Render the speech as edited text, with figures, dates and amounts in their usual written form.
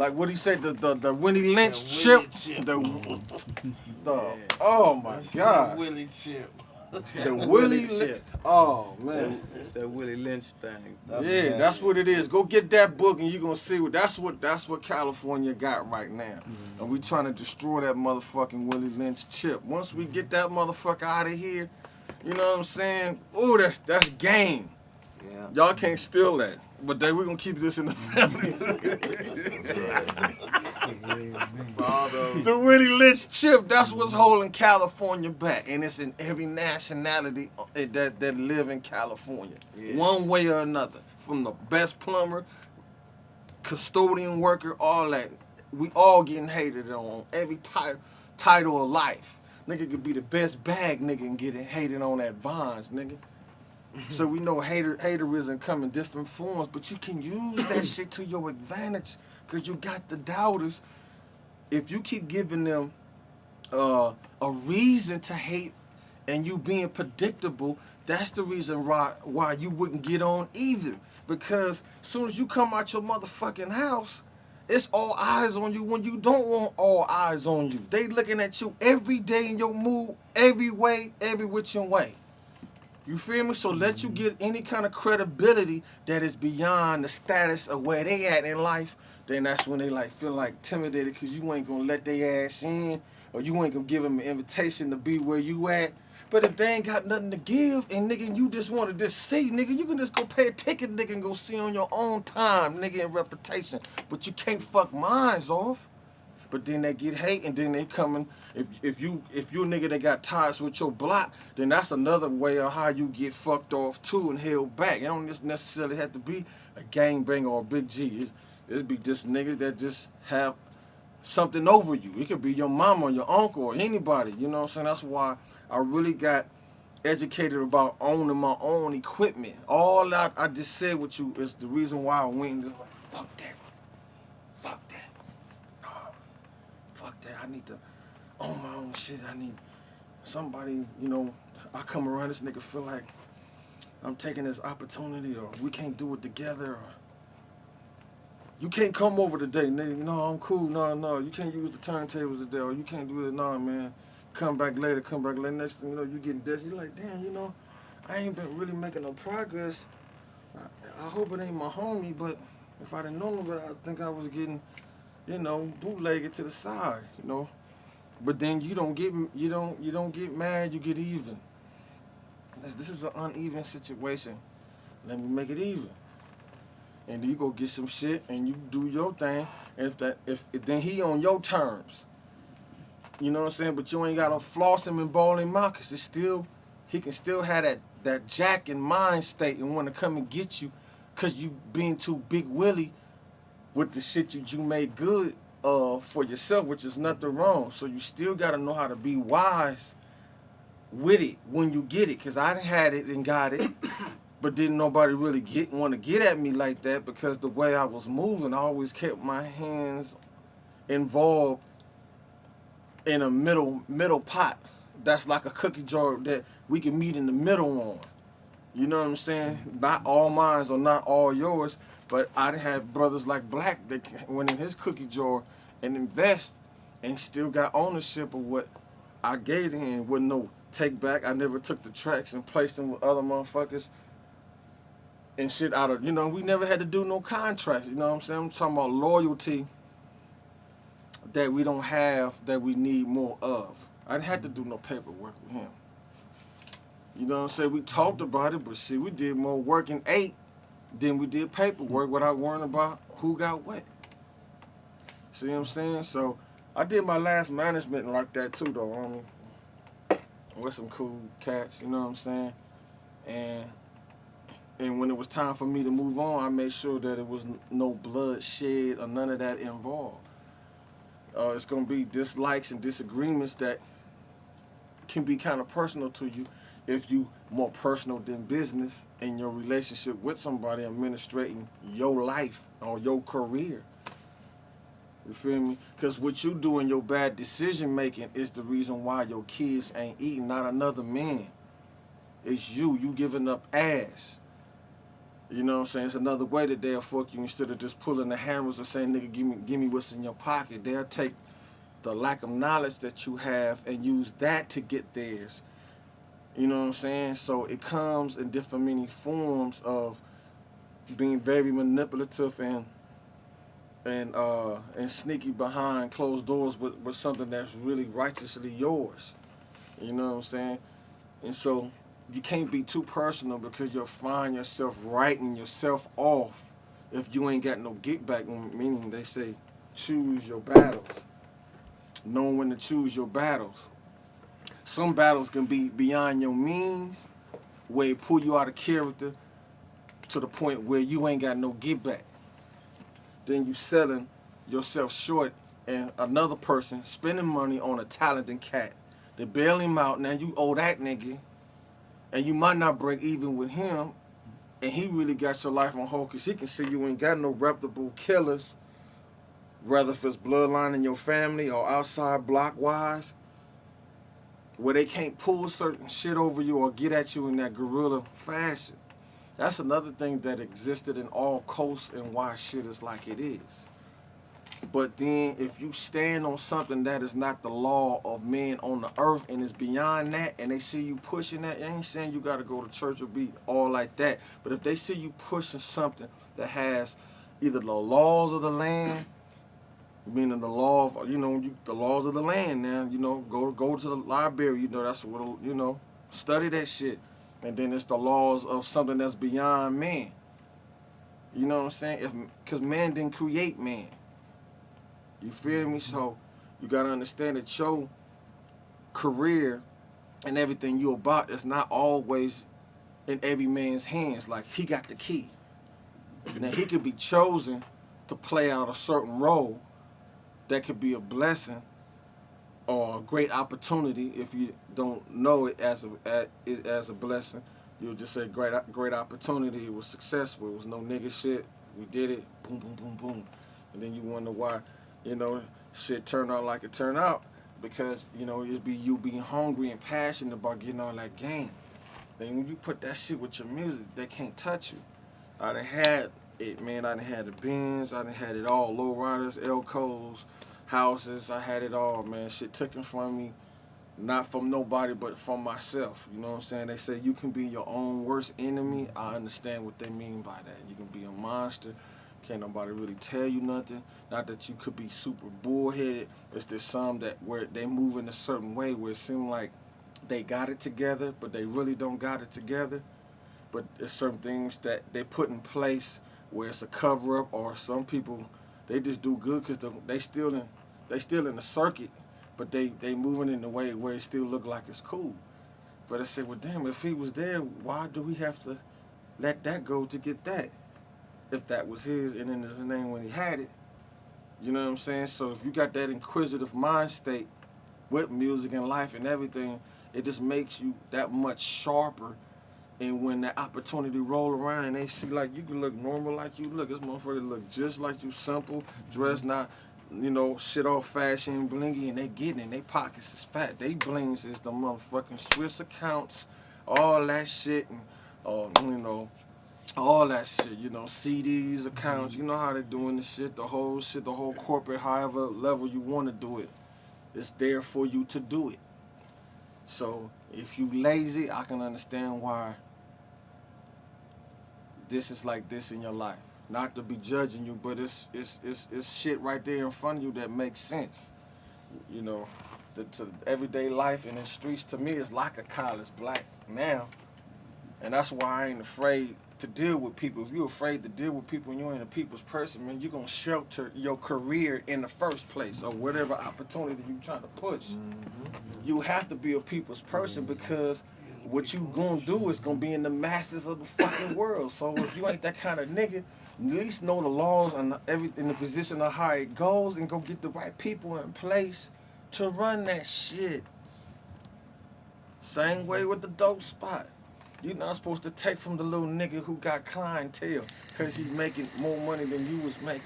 like what he said, the Willie Lynch chip. Oh my God. The Willie chip. The Willie chip. Oh man. It's that Willie Lynch thing. That's what it is. Go get that book and you're gonna see that's what California got right now. And we trying to destroy that motherfucking Willie Lynch chip. Once we get that motherfucker out of here, you know what I'm saying? Oh, that's game. Yeah. Y'all can't steal that. But we're gonna keep this in the family. The Willie Lynch chip, that's what's holding California back. And it's in every nationality that live in California. Yeah. One way or another. From the best plumber, custodian worker, all that. We all getting hated on every title of life. Nigga could be the best bag nigga and get hated on at Vines, nigga. So we know haterism come in different forms, but you can use that shit to your advantage because you got the doubters. If you keep giving them a reason to hate and you being predictable, that's the reason why you wouldn't get on either. Because as soon as you come out your motherfucking house, it's all eyes on you when you don't want all eyes on you. They looking at you every day in your mood, every way, every which way. You feel me? So let you get any kind of credibility that is beyond the status of where they at in life, then that's when they feel like intimidated because you ain't gonna let their ass in or you ain't gonna give them an invitation to be where you at. But if they ain't got nothing to give and nigga you just want to just see, nigga, you can just go pay a ticket, nigga, and go see on your own time, nigga, and reputation. But you can't fuck minds off. But then they get hate and then they coming. If you a nigga that got ties with your block, then that's another way of how you get fucked off too and held back. It don't just necessarily have to be a gangbanger or a big G. It'd be just niggas that just have something over you. It could be your mama or your uncle or anybody. You know what I'm saying? That's why I really got educated about owning my own equipment. All that I just said with you is the reason why I went and just like, fuck that. I need to own my own shit. I need somebody, you know, I come around this nigga feel like I'm taking this opportunity or we can't do it together or you can't come over today, nigga. You know, I'm cool. No. You can't use the turntables today or you can't do it. No, man. Come back later. Next thing you know, you getting desperate. You're like, damn, you know, I ain't been really making no progress. I hope it ain't my homie, but if I didn't know him, I think I was getting, you know, bootlegged to the side, you know. But then you don't get mad, you get even. This is an uneven situation. Let me make it even. And then you go get some shit and you do your thing. And if then he on your terms. You know what I'm saying? But you ain't gotta floss him and ball him out, cause he can still have that jack in mind state and wanna come and get you, cause you being too big willy with the shit you made good for yourself, which is nothing wrong. So you still gotta know how to be wise with it when you get it. Cause I had it and got it, but didn't nobody really want to get at me like that because the way I was moving, I always kept my hands involved in a middle pot. That's like a cookie jar that we can meet in the middle on. You know what I'm saying? Not all mine or not all yours, but I have brothers like Black that went in his cookie jar and invest and still got ownership of what I gave to him with no take back. I never took the tracks and placed them with other motherfuckers and shit out of, you know, we never had to do no contracts. You know what I'm saying? I'm talking about loyalty that we don't have, that we need more of. I didn't have to do no paperwork with him. You know what I'm saying? We talked about it, but shit, we did more work in 8 than we did paperwork without worrying about who got what. See what I'm saying? So I did my last management like that too, though. With some cool cats, you know what I'm saying? And when it was time for me to move on, I made sure that it was no bloodshed or none of that involved. It's going to be dislikes and disagreements that can be kind of personal to you if you more personal than business in your relationship with somebody administrating your life or your career. You feel me? Because what you do in your bad decision making is the reason why your kids ain't eating, not another man. It's you giving up ass. You know what I'm saying? It's another way that they'll fuck you instead of just pulling the hammers and saying, nigga, give me what's in your pocket. They'll take the lack of knowledge that you have and use that to get theirs. You know what I'm saying? So it comes in different many forms of being very manipulative and sneaky behind closed doors with something that's really righteously yours. You know what I'm saying? And so you can't be too personal because you'll find yourself writing yourself off if you ain't got no get back, meaning they say choose your battles. Knowing when to choose your battles. Some battles can be beyond your means, where it pull you out of character to the point where you ain't got no get back. Then you selling yourself short and another person spending money on a talented cat. They bail him out, now you owe that nigga, and you might not break even with him, and he really got your life on hold because he can see you ain't got no reputable killers, whether if it's bloodline in your family or outside block-wise, where they can't pull certain shit over you or get at you in that guerrilla fashion. That's another thing that existed in all coasts and why shit is like it is. But then if you stand on something that is not the law of men on the earth and is beyond that, and they see you pushing that, I ain't saying you got to go to church or be all like that, but if they see you pushing something that has either the laws of the land, meaning the law of, the laws of the land now, go to the library, that's what, study that shit. And then it's the laws of something that's beyond man. You know what I'm saying? Because man didn't create man. You feel me? So you got to understand that your career and everything you about is not always in every man's hands. Like, he got the key. Now, he could be chosen to play out a certain role that could be a blessing or a great opportunity. If you don't know it as a blessing, you'll just say great opportunity. It was successful. It was no nigga shit. We did it. Boom, boom, boom, boom. And then you wonder why, shit turned out like it turned out, because it'd be you being hungry and passionate about getting all that game. Then when you put that shit with your music, they can't touch you. I done had it, man. I done had the Benz. I done had it all. Low riders, Elcos, houses. I had it all, man. Shit taken from me, not from nobody, but from myself. You know what I'm saying? They say you can be your own worst enemy. I understand what they mean by that. You can be a monster. Can't nobody really tell you nothing. Not that you could be super bullheaded. It's just some that where they move in a certain way where it seems like they got it together, but they really don't got it together. But there's certain things that they put in place where it's a cover up, or some people, they just do good because they still in the circuit, but they moving in a way where it still look like it's cool. But I say, well, damn, if he was there, why do we have to let that go to get that? If that was his and in his name when he had it. You know what I'm saying? So if you got that inquisitive mind state with music and life and everything, it just makes you that much sharper. And when that opportunity roll around and they see like you can look normal like you look, this motherfucker look just like you, simple, dressed not, shit all fashion, blingy, and they getting it. They pockets is fat. They blings is the motherfucking Swiss accounts, all that shit, and all that shit, CDs, accounts, you know how they doing the shit, the whole corporate, however level you want to do it. It's there for you to do it. So if you lazy, I can understand why this is like this in your life. Not to be judging you, but it's shit right there in front of you that makes sense. To everyday life in the streets to me is like a college black now. And that's why I ain't afraid to deal with people. If you're afraid to deal with people and you ain't a people's person, man, you're going to shelter your career in the first place or whatever opportunity you're trying to push. Mm-hmm. You have to be a people's person because what you going to do is going to be in the masses of the fucking world. So if you ain't that kind of nigga, at least know the laws and in the position of how it goes and go get the right people in place to run that shit. Same way with the dope spot. You're not supposed to take from the little nigga who got clientele because he's making more money than you was making.